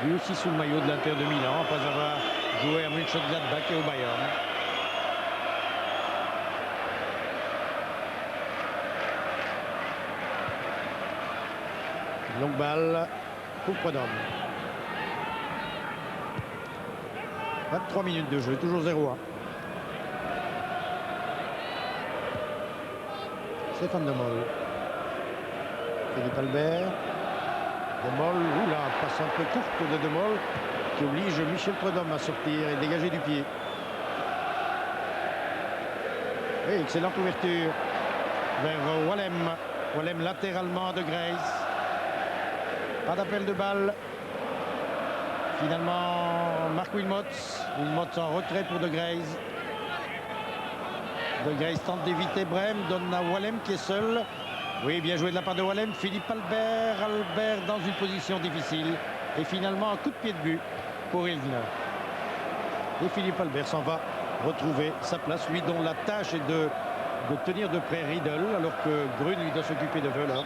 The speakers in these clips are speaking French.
lui aussi sous le maillot de l'Inter de Milan, après avoir joué à Mönchengladbach et au Bayern. Longue balle pour Prudhomme. 23 minutes de jeu, toujours 0-1. Stéphane De Mol. Philippe Albert. De Mol, oula, passe un peu courte de Mol qui oblige Michel Prudhomme à sortir et dégager du pied. Et excellente ouverture vers Wallem. Wallem latéralement de Grace. Pas d'appel de balle. Finalement, Marc Wilmots. Wilmots en retrait pour De Grace. De Grace tente d'éviter Brême, donne à Wallem qui est seul. Oui, bien joué de la part de Wallem. Philippe Albert. Albert dans une position difficile. Et finalement, un coup de pied de but pour Ilgner. Et Philippe Albert s'en va retrouver sa place, lui dont la tâche est de tenir de près Riedel, alors que Grun lui doit s'occuper de Völler.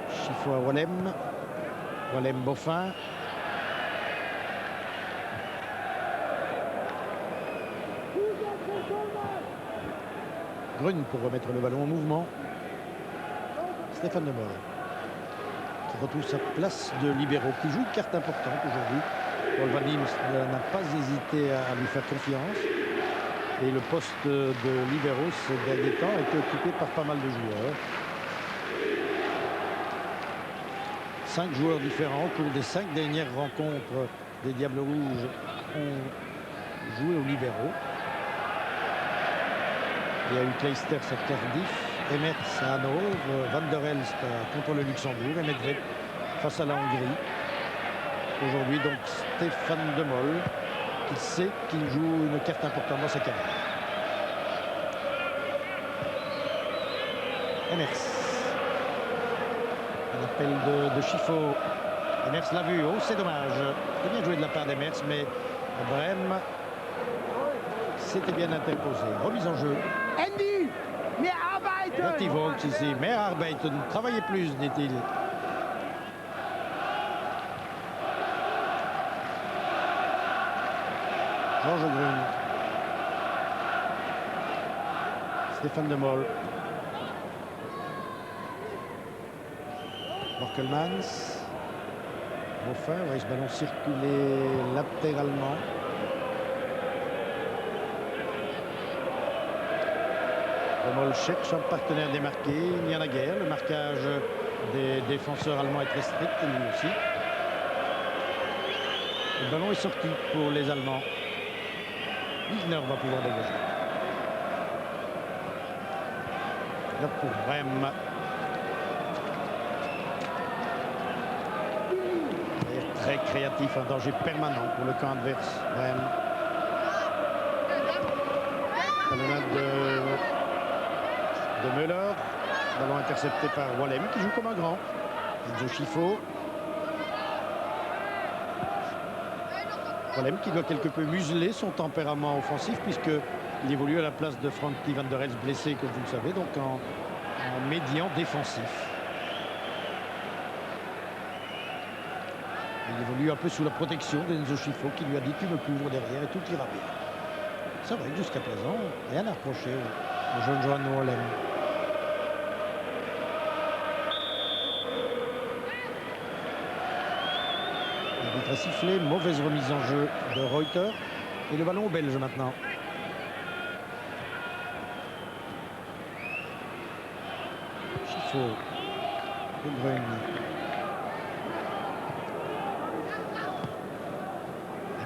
Chiffo à Wallem. Wallem Boffin. Grun pour remettre le ballon en mouvement. Stéphane De Mol qui retrouve sa place de libéraux, qui joue une carte importante aujourd'hui. Paul Van Imst n'a pas hésité à lui faire confiance. Et le poste de libéraux ces derniers temps a été occupé par pas mal de joueurs. 5 joueurs différents au cours des 5 dernières rencontres des Diables Rouges ont joué aux libéraux. Il y a eu Kleisters à Cardiff, Emmerts à Hanovre, Van der Elst contre le Luxembourg et Medved face à la Hongrie. Aujourd'hui donc Stéphane De Mol qui sait qu'il joue une carte importante dans sa carrière. Emmerts. Un appel de Chiffo. Emmerts l'a vu. Oh, c'est dommage. C'est bien joué de la part d'Emmerts, mais Brême s'était bien interposé. Remise en jeu. Andy, mehr arbeiten! Bertie Vogts ici. Mehr arbeiten. Travaillez plus, dit-il. Georges Grun. Stéphane De Mol. Borkelmans. Boffin, voyez ce ballon circuler latéralement. De Mol cherche un partenaire démarqué. Il n'y en a guère. Le marquage des défenseurs allemands est très strict, lui aussi. Le ballon est sorti pour les Allemands. Ilgner va pouvoir dégager. Là pour Brême. Très créatif, un danger permanent pour le camp adverse. Brême. Talonnade de Müller. Ballon intercepté par Wallem qui joue comme un grand. Enzo Chiffo. Wallem qui doit quelque peu museler son tempérament offensif puisqu'il évolue à la place de Frankie Van der Elst blessé, comme vous le savez, donc en médian défensif. Il évolue un peu sous la protection d'Enzo Chiffo qui lui a dit tu me couvres derrière et tout ira bien. C'est vrai que jusqu'à présent, rien à reprocher au jeune Johan Wallem. L'arbitre a sifflé, mauvaise remise en jeu de Reuter et le ballon au Belge maintenant. Chiffo, De Bruyne.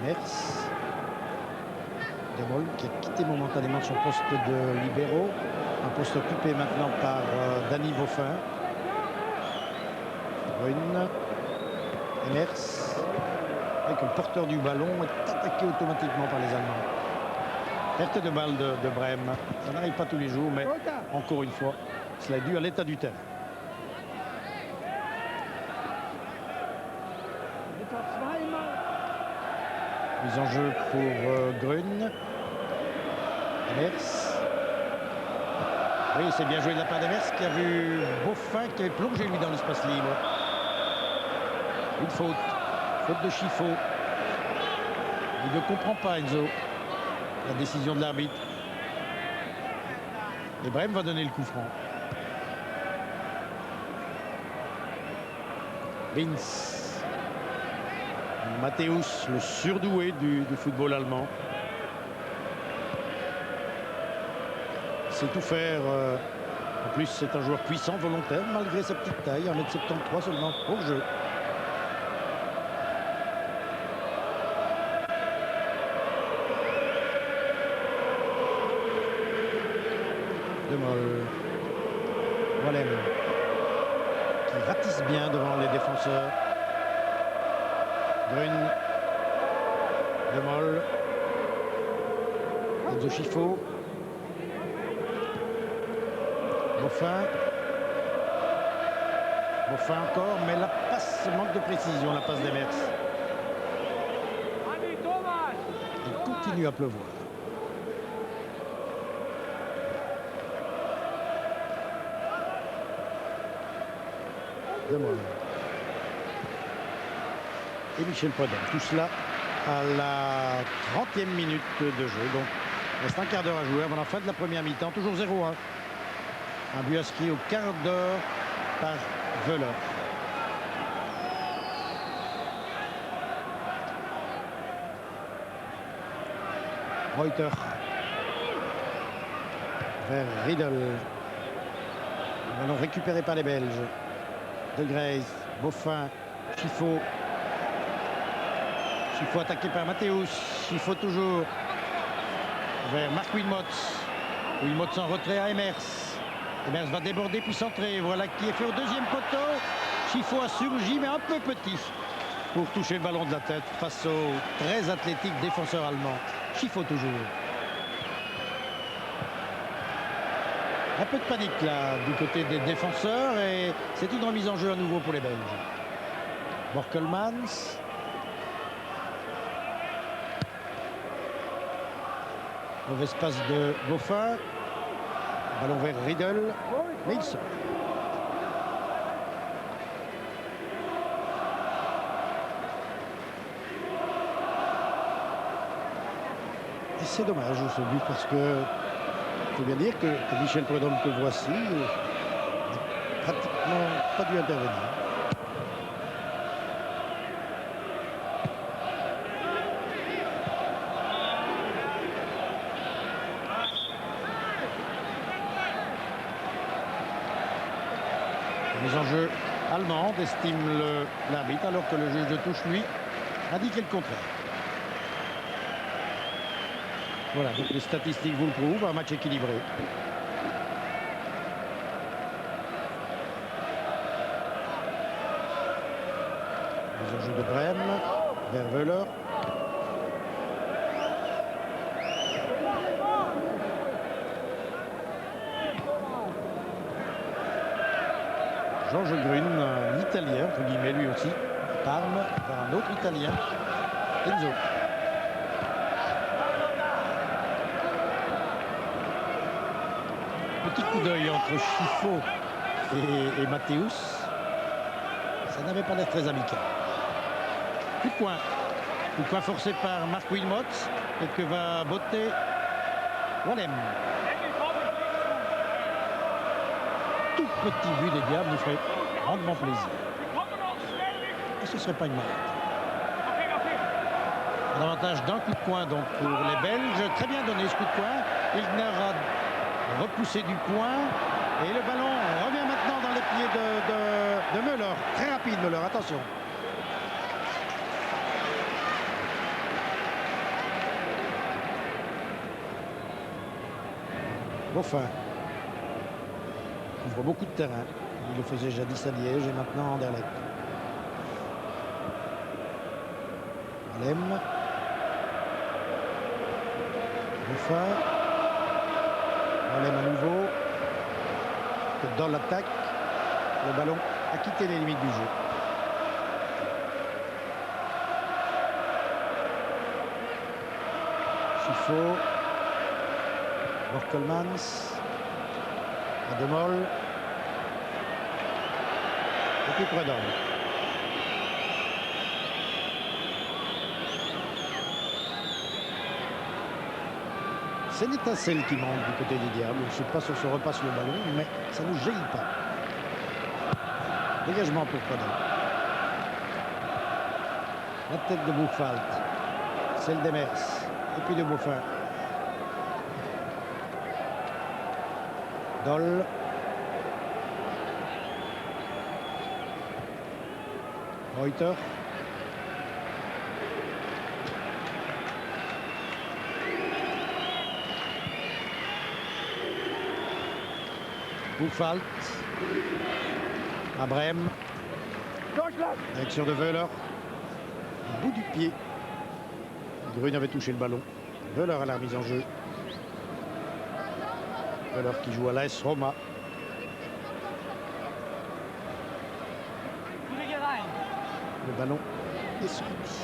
Emmerts. De Mol qui a quitté momentanément son poste de libéraux. Un poste occupé maintenant par Danny Boffin. Bruyne. Emmerts. Avec le porteur du ballon est attaqué automatiquement par les Allemands. Perte de balle de Brême. Ça n'arrive pas tous les jours, mais encore une fois, cela est dû à l'état du terrain. Alter, zweimal. Mise en jeu pour Grün. Demers. Oui, c'est bien joué de la part d'Emers qui a vu Beaufin qui avait plongé lui dans l'espace libre. Une faute. Faute de Chifo. Il ne comprend pas, Enzo, la décision de l'arbitre. Et Brême va donner le coup franc. Vince. Matthäus, le surdoué du football allemand. Sait tout faire. En plus, c'est un joueur puissant, volontaire, malgré sa petite taille, 1m73 seulement, au jeu. De Mol. Wallem, qui ratisse bien devant les défenseurs. Grün. De Mol. Enzo Chifo. Beaufin. Beaufin encore, mais la passe manque de précision, la passe d'Emers. Il continue à pleuvoir. De Mol. Et Michel Prudhomme. Tout cela à la 30e minute de jeu. Donc, il reste un quart d'heure à jouer avant la fin de la première mi-temps. Toujours 0-1. Un but inscrit au quart d'heure par Wöhler. Reuter. Vers Riedel. Ballon récupéré par les Belges. De Grey's, Beaufin, Chifo. Chifo attaqué par Matthäus. Chifo toujours vers Marc Wilmots. Wilmots en retrait à Emers. Emers va déborder puis centrer. Voilà qui est fait au deuxième poteau. Chifo a surgi mais un peu petit pour toucher le ballon de la tête face au très athlétique défenseur allemand. Chifo toujours. Un peu de panique là du côté des défenseurs et c'est une remise en jeu à nouveau pour les Belges. Borkelmans. Mauvaise passe de Beaufin. Ballon vers Riedel. Mais il sort. Et c'est dommage ce but parce que il faut bien dire que Michel Prudhomme que voici n'a pratiquement pas dû intervenir. Mise en jeu allemande, estime l'arbitre, alors que le juge de touche, lui, indiquait le contraire. Voilà, donc les statistiques vous le prouvent, un match équilibré. Mise en jeu de Brême, vers Wöhler. Georges Grün, un Italien, entre guillemets, lui aussi, Parme, vers un autre Italien, Enzo. Petit coup d'œil entre Chifo et Matthäus. Ça n'avait pas l'air très amical. Coup de poing. Coup de poing forcé par Marc Wilmots et que va botter Wallem. Tout petit but des Diables nous ferait grandement plaisir. Et ce ne serait pas une marque. Un avantage d'un coup de poing donc pour les Belges. Très bien donné ce coup de poing. Ilgner a repoussé du poing. Et le ballon revient maintenant dans les pieds de Müller. Très rapide Müller, attention. Beaufin ouvre beaucoup de terrain. Il le faisait jadis à Liège et maintenant à Anderlecht. Wallem. Beaufin. Wallem à nouveau. Dans l'attaque, le ballon a quitté les limites du jeu. Schifo. Borkelmans. À De Mol. Et puis Predom. C'est une étincelle qui manque du côté des Diables. Je ne sais pas si on se repasse le ballon, mais ça ne nous gêne pas. Dégagement pour Predom. La tête de Bouffalte. Celle d'Emers. Et puis de Beaufin. Dole. Reuter. Bouffalte. À Brême. Direction de Wöhler. Au bout du pied. Grune avait touché le ballon. Wöhler à la remise en jeu. Wöhler qui joue à l'AS Roma. Le ballon est sorti.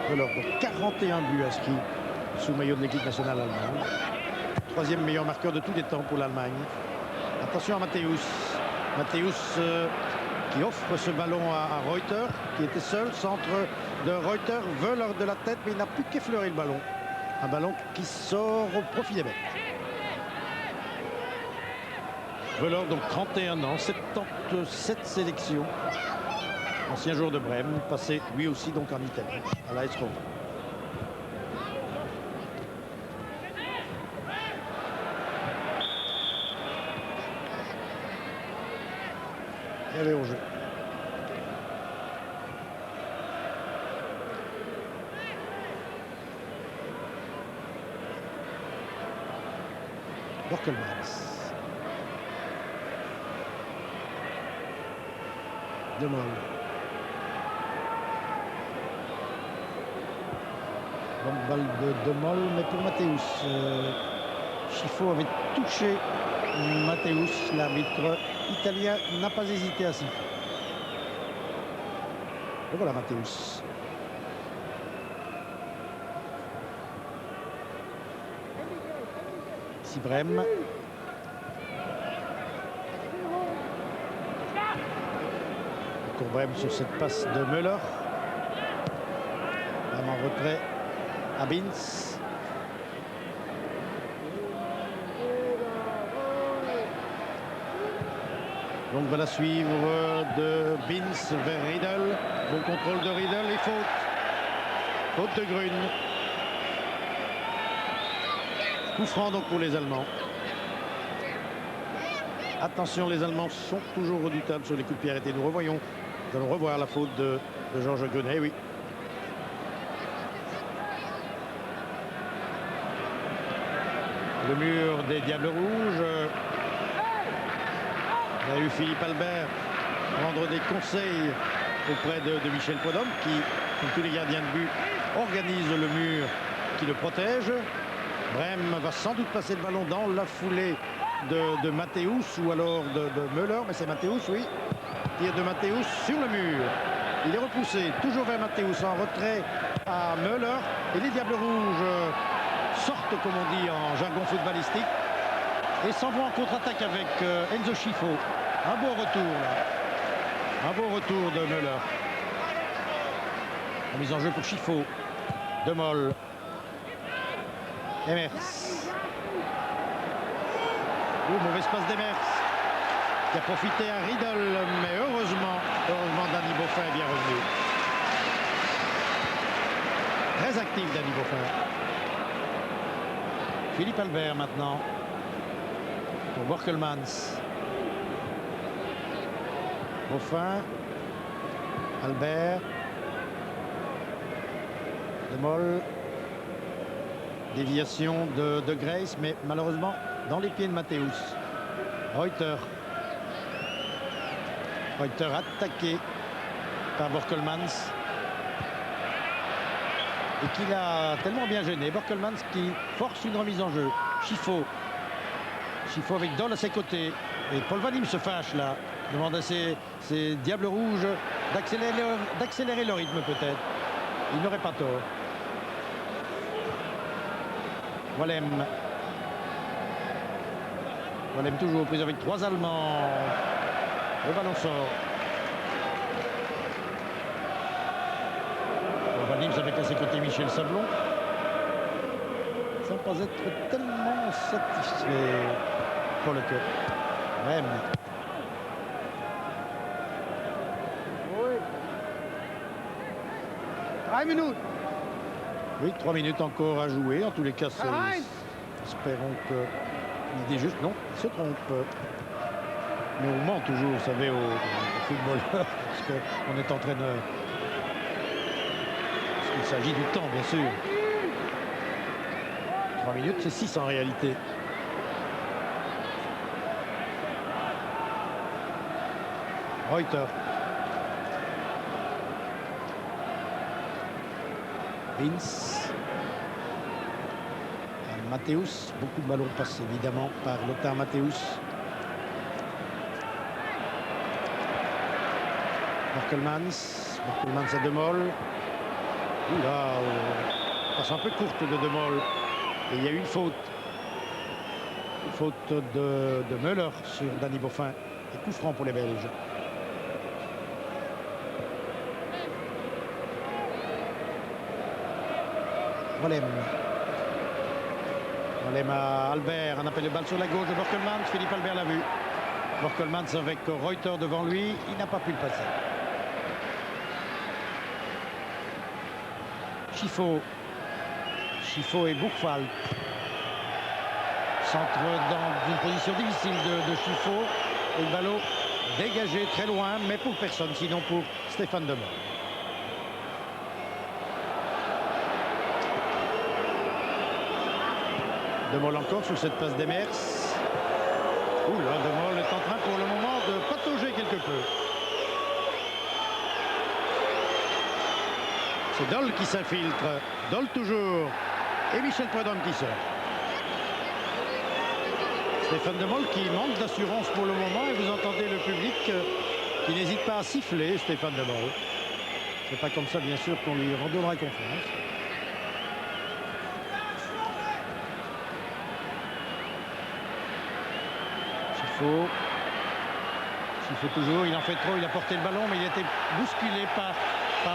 Wöhler, donc 41 buts inscrits sous maillot de l'équipe nationale allemande. Troisième meilleur marqueur de tous les temps pour l'Allemagne. Attention à Matthäus. Matthäus qui offre ce ballon à Reuter, qui était seul. Centre de Reuter, Wöhler de la tête, mais il n'a plus qu'effleuré le ballon. Un ballon qui sort au profit des Belges. Wöhler, donc 31 ans, 77 sélections. Ancien joueur de Brême, passé lui aussi donc en Italie, à l'AS Roma. Il y avait au jeu. Borkelmans. De Mol. Bonne balle de Mol, mais pour Matthäus. Schifo avait touché Matthäus. L'arbitre italien n'a pas hésité à siffler. Et voilà Matthäus. Ici Brême. Pour Brême sur cette passe de Müller. Brême en retrait à Binz. Donc voilà suivre de Binz vers Riedel. Bon contrôle de Riedel et faute. Faute de Grune. Coup franc donc pour les Allemands. Attention, les Allemands sont toujours redoutables sur les coups de pied arrêtés. Nous allons revoir la faute de Georges Grune. Eh oui. Le mur des Diables Rouges. On a eu Philippe Albert prendre des conseils auprès de Michel Podom qui, comme tous les gardiens de but, organise le mur qui le protège. Brême va sans doute passer le ballon dans la foulée de Matthäus ou alors de Müller, mais c'est Matthäus, oui. Tir de Matthäus sur le mur. Il est repoussé, toujours vers Matthäus, en retrait à Müller. Et les Diables Rouges sortent, comme on dit en jargon footballistique, et s'en vont en contre-attaque avec Enzo Schifo. Un beau retour, là. Un beau retour de Müller. La mise en jeu pour Schifo. De Mol. Emers. Mauvaise passe d'Emers qui a profité à Riedel, mais heureusement Danny Beaufin est bien revenu. Très actif Danny Beaufin. Philippe Albert maintenant pour Borkelmans. Beaufin. Albert. De Mol. Déviation de Grace, mais malheureusement dans les pieds de Matthäus. Reuter. Reuter attaqué par Borkelmans. Et qui l'a tellement bien gêné. Borkelmans qui force une remise en jeu. Schifo. Schifo avec Dole à ses côtés. Et Paul Vadim se fâche là. demande à ces Diables Rouges d'accélérer le rythme peut-être. Il n'aurait pas tort. Wallem. Wallem toujours prise avec 3 Allemands. Le ballon sort. Nîmes avec à ses côtés Michel Sablon. Sans pas être tellement satisfait pour le cœur. Même. Oui. 3 minutes. Oui, 3 minutes encore à jouer. En tous les cas, espérons que il dit juste non, il se trompe. Mais on ment toujours, vous savez, au football, parce qu'on est entraîneur. Il s'agit du temps, bien sûr. 3 minutes, c'est 6 en réalité. Reuter. Vince. Matthäus. Beaucoup de ballons passés évidemment par Lothar Matthäus. Borkelmans. Borkelmans à De Mol. Oula, passe un peu courte de De Mol. Et il y a eu une faute. Une faute de Müller sur Danny Boffin. Et coup franc pour les Belges. Wallem. Wallem à Albert. Un appel de balle sur la gauche de Borkelmans. Philippe Albert l'a vu. Borkelmans avec Reuter devant lui. Il n'a pas pu le passer. Schifo et Buchwald. Centre dans une position difficile de Schifo. Et le ballon dégagé très loin, mais pour personne, sinon pour Stéphane De Mol. De Mol encore sur cette passe d'Emers. Oula, De Mol est en train pour le moment de patauger quelque peu. C'est Doll qui s'infiltre. Doll toujours. Et Michel Prudhomme qui sort. Stéphane De Mol qui manque d'assurance pour le moment. Et vous entendez le public qui n'hésite pas à siffler Stéphane De Mol. C'est pas comme ça, bien sûr, qu'on lui redonnera confiance. Schifo toujours, il en fait trop, il a porté le ballon, mais il a été bousculé par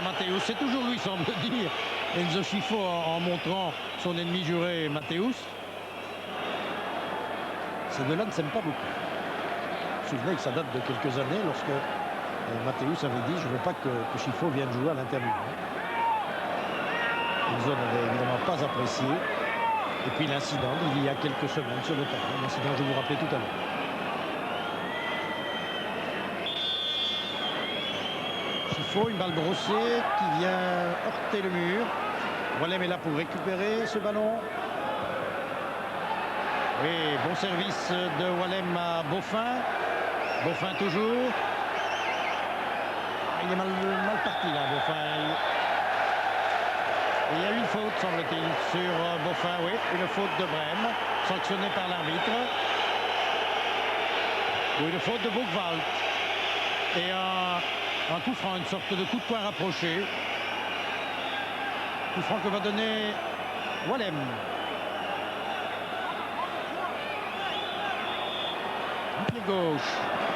Matthäus. C'est toujours lui, semble dire, Enzo Schifo, en montrant son ennemi juré, Matthäus. Ces deux-là ne s'aiment pas beaucoup. Vous vous souvenez que ça date de quelques années, lorsque Matthäus avait dit « Je ne veux pas que Schifo vienne jouer à l'Inter Milan ». Enzo n'avait évidemment pas apprécié. Et puis l'incident, il y a quelques semaines sur le terrain, l'incident que je vous rappelais tout à l'heure. Une balle brossée qui vient heurter le mur. Wallem est là pour récupérer ce ballon. Oui, bon service de Wallem à Boffin. Boffin toujours. Il est mal parti là, Boffin. Il y a eu une faute, semble-t-il, sur Boffin. Oui, une faute de Brême, sanctionnée par l'arbitre. Oui, une faute de Buchwald. Et un coup franc, une sorte de coup de poing rapproché. Coup franc que va donner Wallem. Un pied gauche.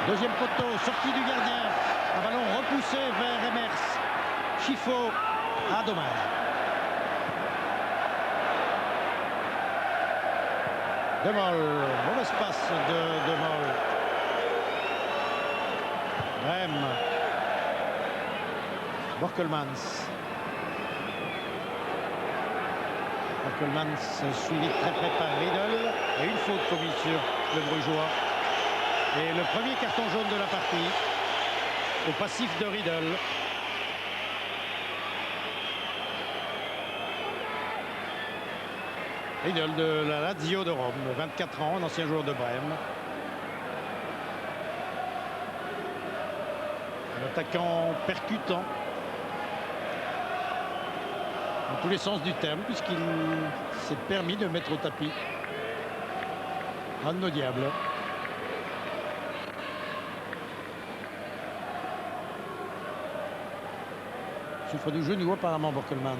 Deuxième poteau, sortie du gardien. Un ballon repoussé vers Emers. Schifo. Ah, dommage. De Mol. Mauvaise passe de Mol. Brême. Borkelmans. Borkelmans suivi très près par Riedel. Et une faute commise sur le Brugeois. Et le premier carton jaune de la partie au passif de Riedel. Riedel de la Lazio de Rome, 24 ans, un ancien joueur de Brême. Un attaquant percutant. Dans tous les sens du terme, puisqu'il s'est permis de mettre au tapis un de nos diables. Souffre du genou apparemment, Borkelmans.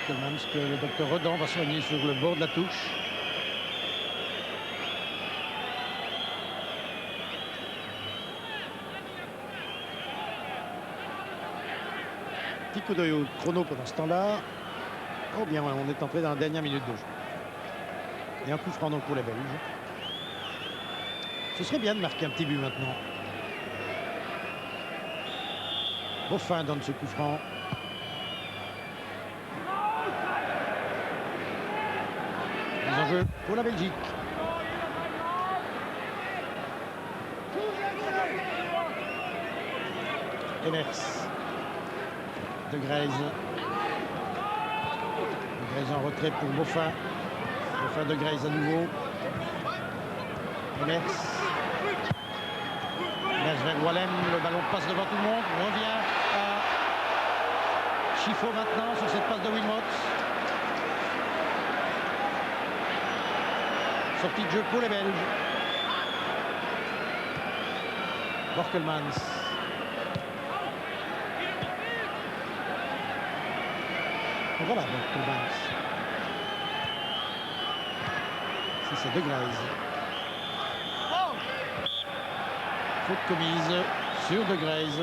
Borkelmans que le docteur Rodan va soigner sur le bord de la touche. Petit coup d'œil au chrono pendant ce temps-là. Oh bien, on est entré dans la dernière minute de jeu. Et un coup franc donc pour les Belges. Ce serait bien de marquer un petit but maintenant. Boffin donne ce coup franc. Mise en jeu pour la Belgique. Emers. De Greyz. De Greyz en retrait pour Boffin. Boffin de Greyz à nouveau. Emers. Emers vers Wallem. Le ballon passe devant tout le monde. Revient à Chifo maintenant sur cette passe de Wilmots. Sortie de jeu pour les Belges. Borkelmans. Voilà, Borkelmans. Si c'est De Greyz. Faute commise sur De Greyz.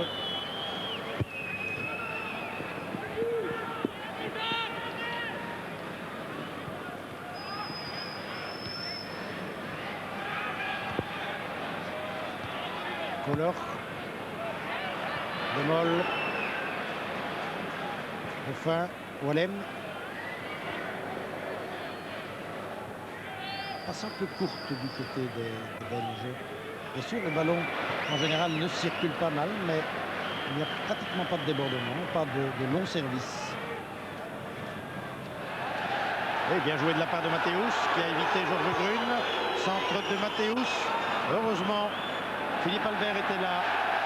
Koller. Demol. Boffin. Wallem. Passe un peu courte du côté des Belges. Bien sûr, le ballon, en général, ne circule pas mal, mais il n'y a pratiquement pas de débordement, pas de long service. Et bien joué de la part de Matthäus, qui a évité Georges Grune. Centre de Matthäus. Heureusement, Philippe Albert était là.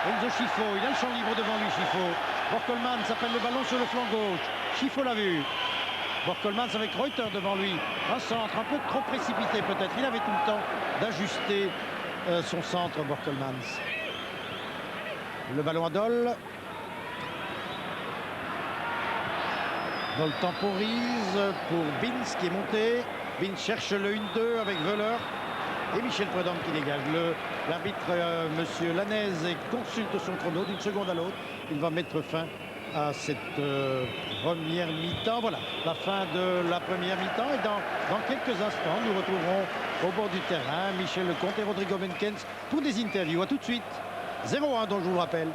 Enzo Chifo, il a le champ libre devant lui, Chifo. Borkelmans s'appelle le ballon sur le flanc gauche. Chifo l'a vu. Borkelmans avec Reuter devant lui. Un centre un peu trop précipité peut-être. Il avait tout le temps d'ajuster son centre, Borkelmans. Le ballon à Doll. Doll temporise pour Binz qui est monté. Binz cherche le 1-2 avec Wöhler. Et Michel Prudhomme qui dégage. L'arbitre, monsieur Lanez, consulte son chrono d'une seconde à l'autre. Il va mettre fin à cette première mi-temps. Voilà, la fin de la première mi-temps. Et dans quelques instants, nous retrouverons au bord du terrain Michel Lecomte et Rodrigo Menkens pour des interviews. A tout de suite. 0-1, donc je vous le rappelle.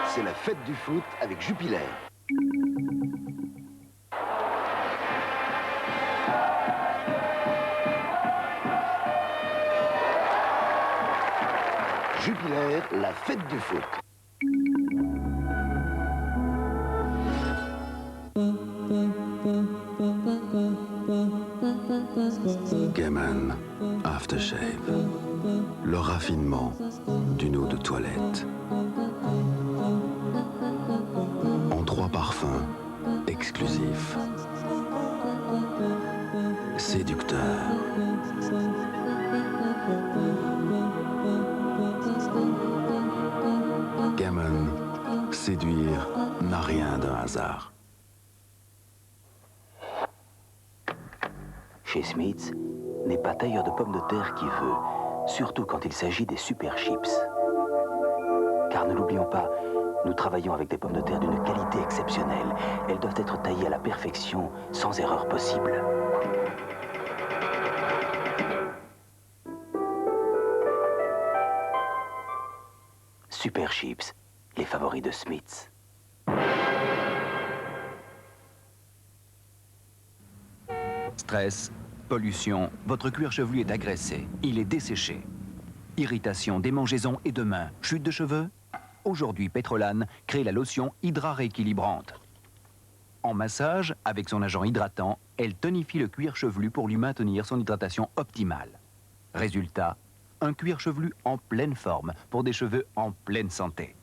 C'est la fête du foot avec Jupiler. Jupiler, la fête du foot. Gammon, aftershave, le raffinement d'une eau de toilette. En 3 parfums exclusifs. Séducteur. Gammon, séduire n'a rien d'un hasard. Chez Smith's, n'est pas tailleur de pommes de terre qui veut, surtout quand il s'agit des super chips. Car ne l'oublions pas, nous travaillons avec des pommes de terre d'une qualité exceptionnelle. Elles doivent être taillées à la perfection, sans erreur possible. Super Chips, les favoris de Smith's. Stress, pollution, votre cuir chevelu est agressé, il est desséché. Irritation, démangeaisons et demain, chute de cheveux? Aujourd'hui, Pétrolane crée la lotion Hydra rééquilibrante. En massage, avec son agent hydratant, elle tonifie le cuir chevelu pour lui maintenir son hydratation optimale. Résultat, un cuir chevelu en pleine forme pour des cheveux en pleine santé.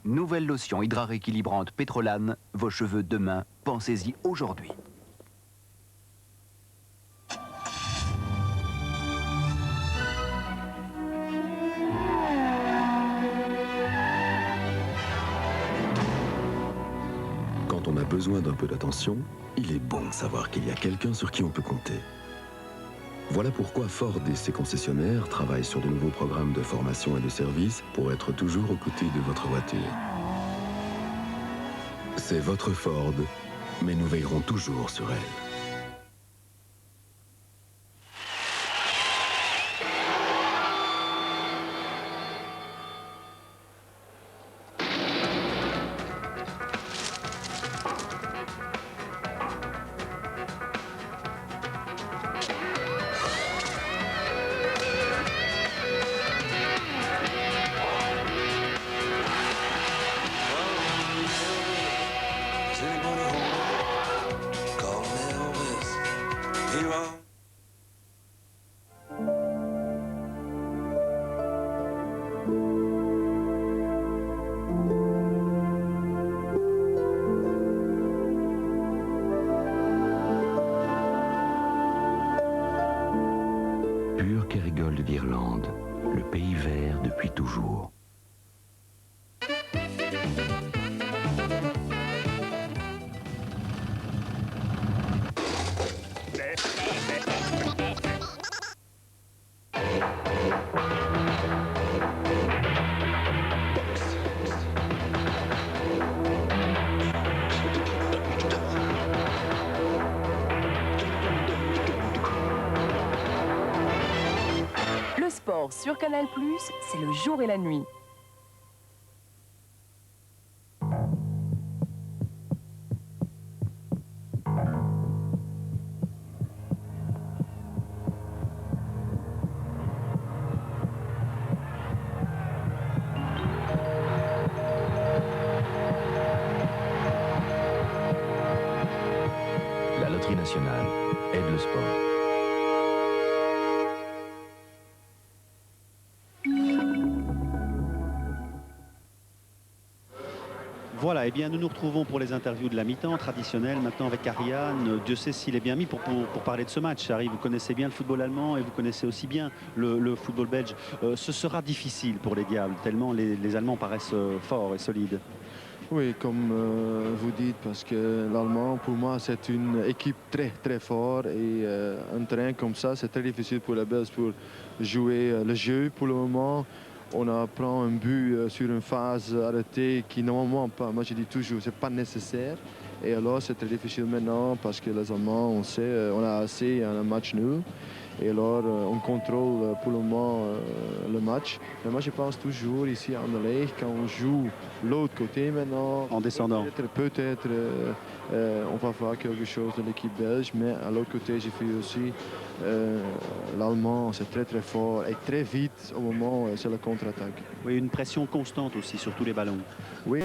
Nouvelle lotion hydra rééquilibrante Pétrolane, vos cheveux demain, pensez-y aujourd'hui. Quand on a besoin d'un peu d'attention, il est bon de savoir qu'il y a quelqu'un sur qui on peut compter. Voilà pourquoi Ford et ses concessionnaires travaillent sur de nouveaux programmes de formation et de service pour être toujours aux côtés de votre voiture. C'est votre Ford, mais nous veillerons toujours sur elle. Pur Kerrygold d'Irlande, le pays vert depuis toujours. Le sport sur Canal+, c'est le jour et la nuit. La Loterie nationale aide le sport. Voilà, eh bien nous nous retrouvons pour les interviews de la mi-temps traditionnelle maintenant avec Ariane. Dieu sait s'il est bien mis pour parler de ce match. Harry, vous connaissez bien le football allemand et vous connaissez aussi bien le football belge. Ce sera difficile pour les Diables, tellement les Allemands paraissent forts et solides. Oui, comme vous dites, parce que l'Allemand, pour moi, c'est une équipe très, très forte. Et un terrain comme ça, c'est très difficile pour les Belges pour jouer le jeu. Pour le moment, on prend un but sur une phase arrêtée qui, normalement, pas. Moi, je dis toujours, c'est pas nécessaire. Et alors, c'est très difficile maintenant parce que les Allemands, on sait, on a assez un match nul. Et alors, on contrôle pour le moment le match. Mais moi, je pense toujours ici à Anderlecht, quand on joue l'autre côté maintenant. En descendant. Peut-être on va voir quelque chose de l'équipe belge. Mais à l'autre côté, j'ai vu aussi l'Allemand, c'est très très fort et très vite au moment, c'est la contre-attaque. Oui, une pression constante aussi sur tous les ballons. Oui.